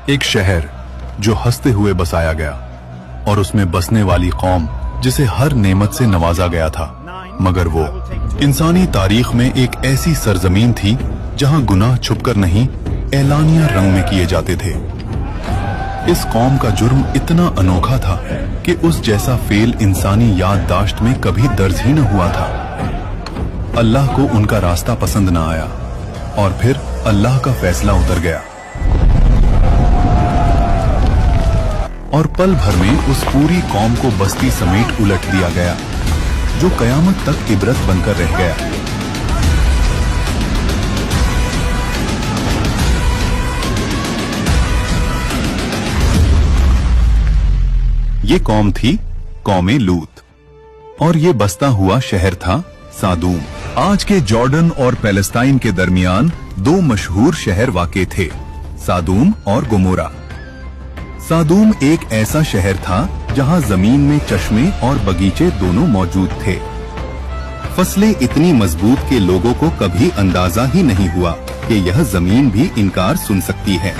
एक शहर जो हंसते हुए बसाया गया और उसमें बसने वाली कौम जिसे हर नेमत से नवाजा गया था, मगर वो इंसानी तारीख में एक ऐसी सरजमीन थी जहां गुनाह छुपकर नहीं, ऐलानिया रंग में किए जाते थे। इस कौम का जुर्म इतना अनोखा था कि उस जैसा फेल इंसानी याददाश्त में कभी दर्ज ही न हुआ था। अल्लाह को उनका रास्ता पसंद न आया और फिर अल्लाह का फैसला उतर गया और पल भर में उस पूरी कौम को बस्ती समेट उलट दिया गया, जो कयामत तक इबरत बनकर रह गया। ये कौम थी कौमे लूत और ये बसता हुआ शहर था सादूम। आज के जॉर्डन और पैलेस्टाइन के दरमियान दो मशहूर शहर वाक़े थे, सादूम और गोमोरा। सादूम एक ऐसा शहर था जहां जमीन में चश्मे और बगीचे दोनों मौजूद थे। फसलें इतनी मजबूत कि लोगों को कभी अंदाजा ही नहीं हुआ कि यह जमीन भी इनकार सुन सकती है।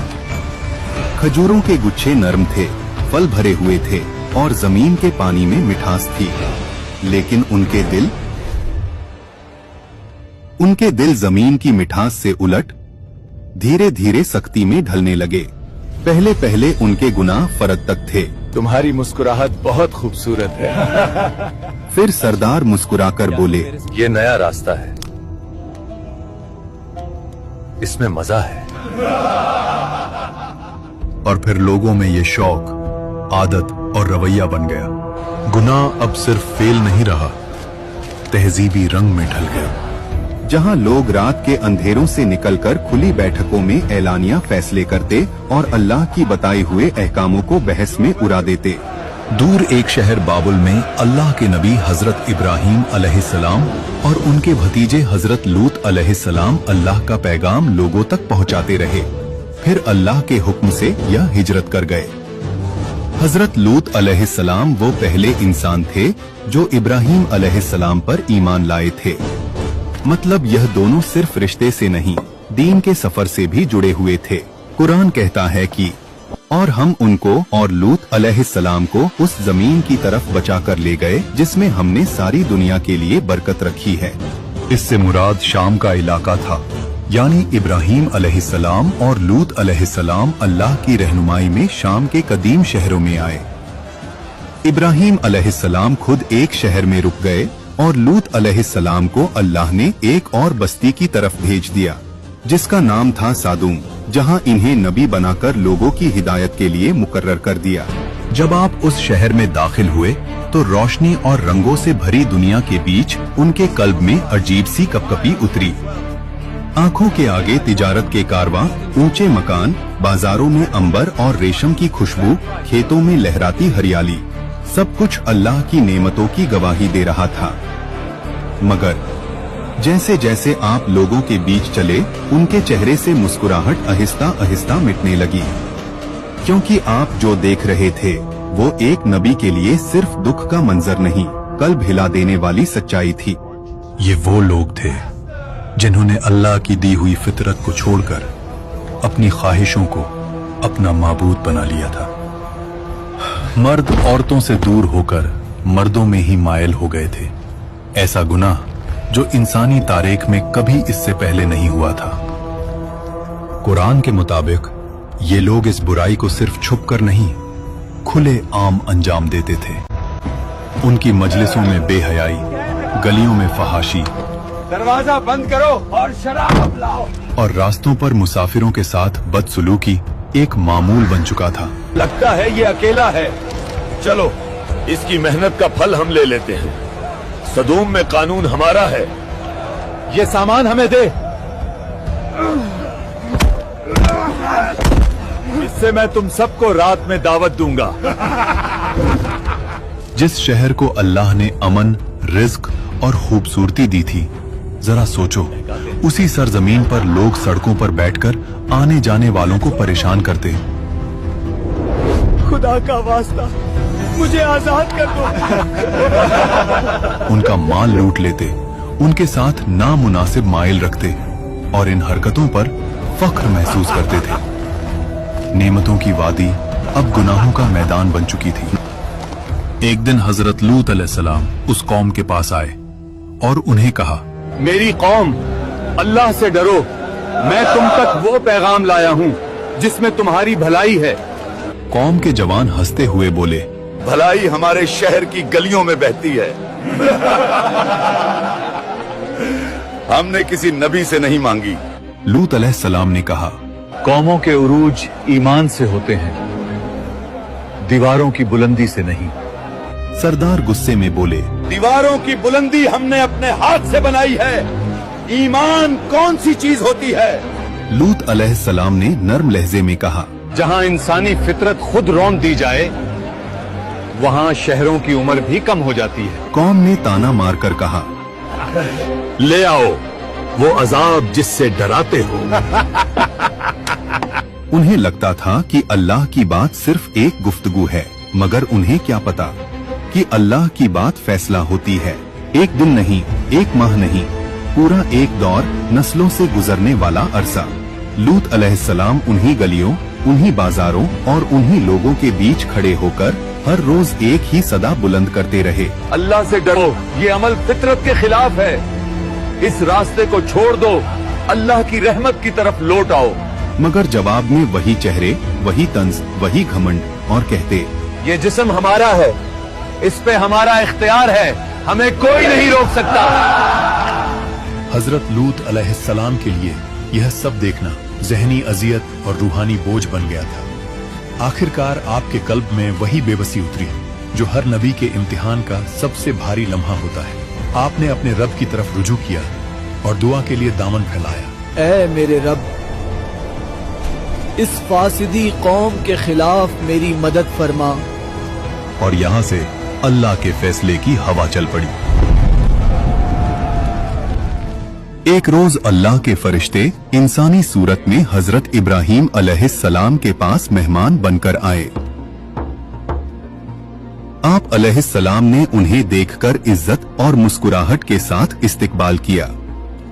खजूरों के गुच्छे नरम थे, फल भरे हुए थे और जमीन के पानी में मिठास थी, लेकिन उनके दिल जमीन की मिठास से उलट धीरे धीरे सख्ती में ढलने लगे। पहले पहले उनके गुनाह फर्द तक थे। तुम्हारी मुस्कुराहट बहुत खूबसूरत है। फिर सरदार मुस्कुराकर बोले, ये नया रास्ता है, इसमें मजा है। और फिर लोगों में ये शौक, आदत और रवैया बन गया। गुनाह अब सिर्फ फेल नहीं रहा, तहजीबी रंग में ढल गया। जहां लोग रात के अंधेरों से निकलकर खुली बैठकों में ऐलानिया फैसले करते और अल्लाह की बताए हुए अहकामों को बहस में उड़ा देते। दूर एक शहर बाबुल में अल्लाह के नबी हजरत इब्राहीम अलैहिस्सलाम और उनके भतीजे हजरत लूत अलैहिस्सलाम अल्लाह का पैगाम लोगों तक पहुंचाते रहे। फिर अल्लाह के हुक्म से यह हिजरत कर गए। हजरत लूत अलैहिस्सलाम वो पहले इंसान थे जो इब्राहीम अलैहिस्सलाम पर ईमान लाए थे। मतलब यह दोनों सिर्फ रिश्ते से नहीं, दीन के सफर से भी जुड़े हुए थे। कुरान कहता है कि और हम उनको और लूत अलैहिस्सलाम को उस जमीन की तरफ बचा कर ले गए जिसमें हमने सारी दुनिया के लिए बरकत रखी है। इससे मुराद शाम का इलाका था, यानी इब्राहीम अलैहिस्सलाम और लूत अलैहिस्सलाम अल्लाह की रहनुमाई में शाम के कदीम शहरों में आए। इब्राहीम अलैहिस्सलाम खुद एक शहर में रुक गए और लूत अलैहिस्सलाम को अल्लाह ने एक और बस्ती की तरफ भेज दिया जिसका नाम था सादूम, जहां इन्हें नबी बनाकर लोगों की हिदायत के लिए मुकर्रर कर दिया। जब आप उस शहर में दाखिल हुए तो रोशनी और रंगों से भरी दुनिया के बीच उनके कल्ब में अजीब सी कपकपी उतरी। आंखों के आगे तिजारत के कारवां, ऊंचे मकान, बाजारों में अंबर और रेशम की खुशबू, खेतों में लहराती हरियाली, सब कुछ अल्लाह की नेमतों की गवाही दे रहा था। मगर जैसे जैसे आप लोगों के बीच चले, उनके चेहरे से मुस्कुराहट आहिस्ता आहिस्ता मिटने लगी, क्योंकि आप जो देख रहे थे वो एक नबी के लिए सिर्फ दुख का मंजर नहीं, कल्ब हिला देने वाली सच्चाई थी। ये वो लोग थे जिन्होंने अल्लाह की दी हुई फितरत को छोड़कर अपनी ख्वाहिशों को अपना माबूद बना लिया था। मर्द औरतों से दूर होकर मर्दों में ही मायल हो गए थे। ऐसा गुनाह जो इंसानी तारीख में कभी इससे पहले नहीं हुआ था। कुरान के मुताबिक ये लोग इस बुराई को सिर्फ छुपकर नहीं, खुले आम अंजाम देते थे। उनकी मजलिसों में बेहयाई, गलियों में फहाशी, दरवाजा बंद करो और शराब लाओ, और रास्तों पर मुसाफिरों के साथ बदसलूकी एक मामूल बन चुका था। लगता है ये अकेला है, चलो इसकी मेहनत का फल हम ले लेते हैं। सदूम में कानून हमारा है, ये सामान हमें दे, इससे मैं तुम सबको रात में दावत दूंगा। जिस शहर को अल्लाह ने अमन, रिज्क और खूबसूरती दी थी, जरा सोचो उसी सरजमीन पर लोग सड़कों पर बैठकर आने जाने वालों को परेशान करते। खुदा का वास्ता मुझे आजाद कर दो। उनका माल लूट लेते, उनके साथ नामुनासिब माइल रखते और इन हरकतों पर फख्र महसूस करते थे। नेमतों की वादी अब गुनाहों का मैदान बन चुकी थी। एक दिन हजरत लूत अलैहिस्सलाम उस कौम के पास आए और उन्हें कहा, मेरी कौम, अल्लाह से डरो। मैं तुम तक वो पैगाम लाया हूँ जिसमें तुम्हारी भलाई है। कौम के जवान हंसते हुए बोले, भलाई हमारे शहर की गलियों में बहती है। हमने किसी नबी से नहीं मांगी। लूत अलैहिस्सलाम ने कहा, कौमों के उरूज ईमान से होते हैं, दीवारों की बुलंदी से नहीं। सरदार गुस्से में बोले, दीवारों की बुलंदी हमने अपने हाथ से बनाई है। ईमान कौन सी चीज होती है? लूत अलैहिस्सलाम ने नर्म लहजे में कहा, जहां इंसानी फितरत खुद रौंद दी जाए, वहां शहरों की उम्र भी कम हो जाती है। कौम ने ताना मारकर कहा, ले आओ वो अजाब जिससे डराते हो। उन्हें लगता था कि अल्लाह की बात सिर्फ एक गुफ्तगू है, मगर उन्हें क्या पता कि अल्लाह की बात फैसला होती है। एक दिन नहीं, एक माह नहीं, पूरा एक दौर, नस्लों से गुजरने वाला अरसा। लूत अलैहिस्सलाम उन्हीं गलियों, उन्हीं बाजारों और उन्हीं लोगों के बीच खड़े होकर हर रोज एक ही सदा बुलंद करते रहे, अल्लाह से डरो, ये अमल फितरत के खिलाफ है। इस रास्ते को छोड़ दो, अल्लाह की रहमत की तरफ लौट आओ। मगर जवाब में वही चेहरे, वही तंज, वही घमंड और कहते, ये जिस्म हमारा है, इस पे हमारा इख्तियार है, हमें कोई नहीं रोक सकता। हजरत लूत अलैहिस्सलाम के लिए यह सब देखना जहनी अजियत और रूहानी बोझ बन गया था। आखिरकार आपके कल्ब में वही बेबसी उतरी जो हर नबी के इम्तिहान का सबसे भारी लम्हा होता है। आपने अपने रब की तरफ रुजू किया और दुआ के लिए दामन फैलाया। ऐ मेरे रब, इस फासिदी कौम के खिलाफ मेरी मदद फरमा। और यहाँ से अल्लाह के फैसले की हवा चल पड़ी। एक रोज अल्लाह के फरिश्ते इंसानी सूरत में हजरत इब्राहीम अलैहिस्सलाम के पास मेहमान बनकर आए। आप अलैहिस्सलाम ने उन्हें देखकर इज्जत और मुस्कुराहट के साथ इस्तकबाल किया।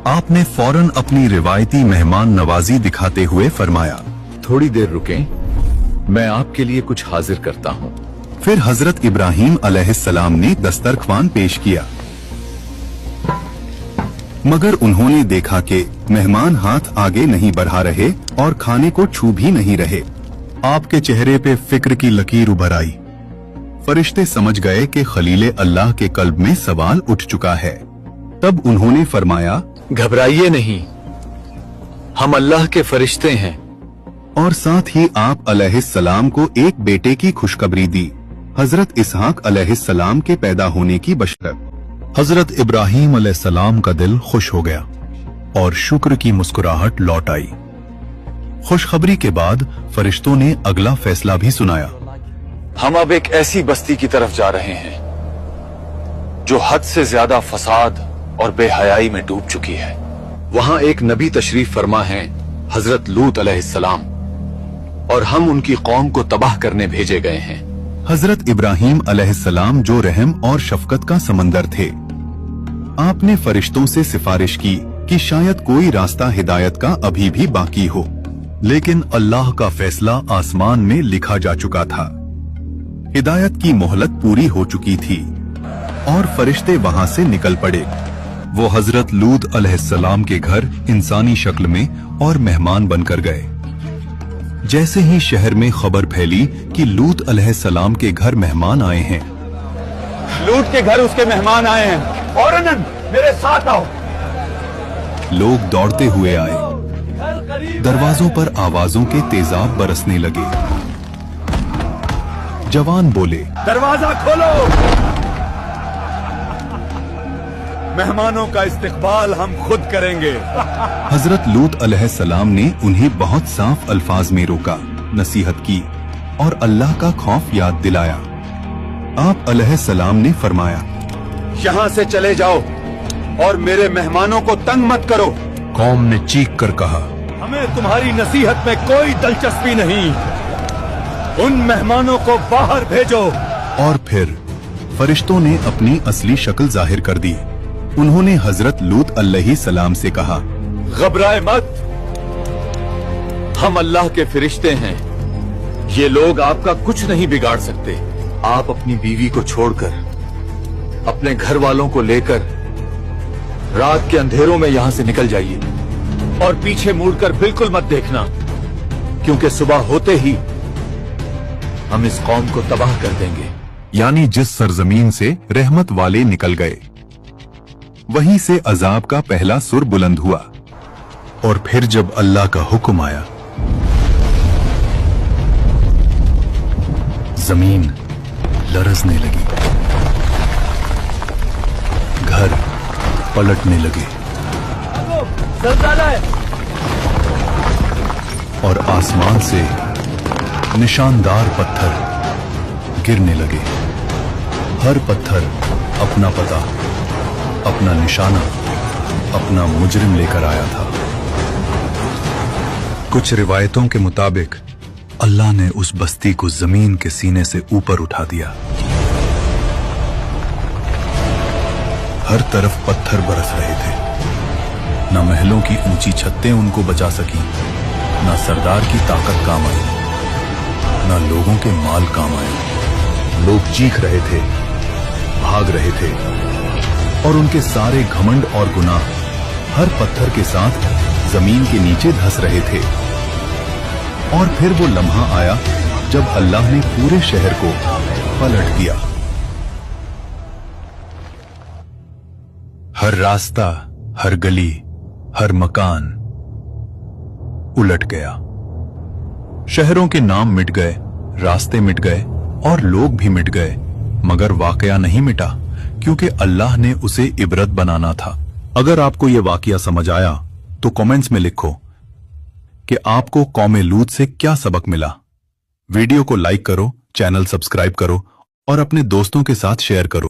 आपने फौरन अपनी रिवायती मेहमान नवाजी दिखाते हुए फरमाया, थोड़ी देर रुकें, मैं आपके लिए कुछ हाजिर करता हूँ। फिर हजरत इब्राहीम अलैहिस्सलाम ने दस्तरख्वान पेश किया, मगर उन्होंने देखा कि मेहमान हाथ आगे नहीं बढ़ा रहे और खाने को छू भी नहीं रहे। आपके चेहरे पे फिक्र की लकीर उभर आई। फरिश्ते समझ गए कि खलीले अल्लाह के कल्ब में सवाल उठ चुका है। तब उन्होंने फरमाया, घबराइए नहीं, हम अल्लाह के फरिश्ते हैं। और साथ ही आप अलैहिस्सलाम को एक बेटे की खुशखबरी दी, हजरत इसहाक अलैहिस्सलाम के पैदा होने की बशरत। हजरत इब्राहीम अलैहिस्सलाम का दिल खुश हो गया और शुक्र की मुस्कुराहट लौट आई। खुशखबरी के बाद फरिश्तों ने अगला फैसला भी सुनाया। हम अब एक ऐसी बस्ती की तरफ जा रहे हैं जो हद से ज्यादा फसाद और बेहयाई में डूब चुकी है। वहां एक नबी तशरीफ फरमा है, हजरत लूत अलैहिस्सलाम, और हम उनकी कौम को तबाह करने भेजे गए हैं। हजरत इब्राहीम अलैहिस्सलाम जो रहम और शफकत का समंदर थे, आपने फरिश्तों से सिफारिश की कि शायद कोई रास्ता हिदायत का अभी भी बाकी हो, लेकिन अल्लाह का फैसला आसमान में लिखा जा चुका था। हिदायत की मोहलत पूरी हो चुकी थी और फरिश्ते वहां से निकल पड़े। वो हजरत लूत अलैहिस्सलाम के घर इंसानी शक्ल में और मेहमान बनकर गए। जैसे ही शहर में खबर फैली कि लूत अलैहिस्सलाम के घर मेहमान आए हैं, लूत के घर उसके मेहमान आए हैं, औरनन मेरे साथ आओ। लोग दौड़ते हुए आए। दरवाजों पर आवाजों के तेजाब बरसने लगे। जवान बोले, दरवाजा खोलो, मेहमानों का इस्तकबाल हम खुद करेंगे। हजरत लूत अलैहिस्सलाम ने उन्हें बहुत साफ अल्फाज में रोका, नसीहत की और अल्लाह का खौफ याद दिलाया। आप अलैहिस्सलाम ने फरमाया, यहाँ से चले जाओ और मेरे मेहमानों को तंग मत करो। कौम ने चीख कर कहा, हमें तुम्हारी नसीहत में कोई दिलचस्पी नहीं, उन मेहमानों को बाहर भेजो। और फिर फरिश्तों ने अपनी असली शक्ल जाहिर कर दी। उन्होंने हजरत लूत अलैहिस्सलाम से कहा, घबराए मत, हम अल्लाह के फरिश्ते हैं, ये लोग आपका कुछ नहीं बिगाड़ सकते। आप अपनी बीवी को छोड़कर, अपने घर वालों को लेकर रात के अंधेरों में यहां से निकल जाइए, और पीछे मुड़कर बिल्कुल मत देखना, क्योंकि सुबह होते ही हम इस कौम को तबाह कर देंगे। यानी जिस सरजमीन से रहमत वाले निकल गए, वहीं से अजाब का पहला सुर बुलंद हुआ। और फिर जब अल्लाह का हुक्म आया, जमीन लरजने लगी, घर पलटने लगे, और आसमान से निशानदार पत्थर गिरने लगे। हर पत्थर अपना पता, अपना निशाना, अपना मुजरिम लेकर आया था। कुछ रिवायतों के मुताबिक अल्लाह ने उस बस्ती को जमीन के सीने से ऊपर उठा दिया। हर तरफ पत्थर बरस रहे थे। न महलों की ऊंची छतें उनको बचा सकी, न सरदार की ताकत काम आई, न लोगों के माल काम आए। लोग चीख रहे थे, भाग रहे थे, और उनके सारे घमंड और गुनाह हर पत्थर के साथ जमीन के नीचे धंस रहे थे। और फिर वो लम्हा आया जब अल्लाह ने पूरे शहर को पलट दिया। हर रास्ता, हर गली, हर मकान उलट गया। शहरों के नाम मिट गए, रास्ते मिट गए, और लोग भी मिट गए, मगर वाकया नहीं मिटा, क्योंकि अल्लाह ने उसे इबरत बनाना था। अगर आपको यह वाकया समझ आया तो कमेंट्स में लिखो कि आपको कौमे लूत से क्या सबक मिला। वीडियो को लाइक करो, चैनल सब्सक्राइब करो, और अपने दोस्तों के साथ शेयर करो।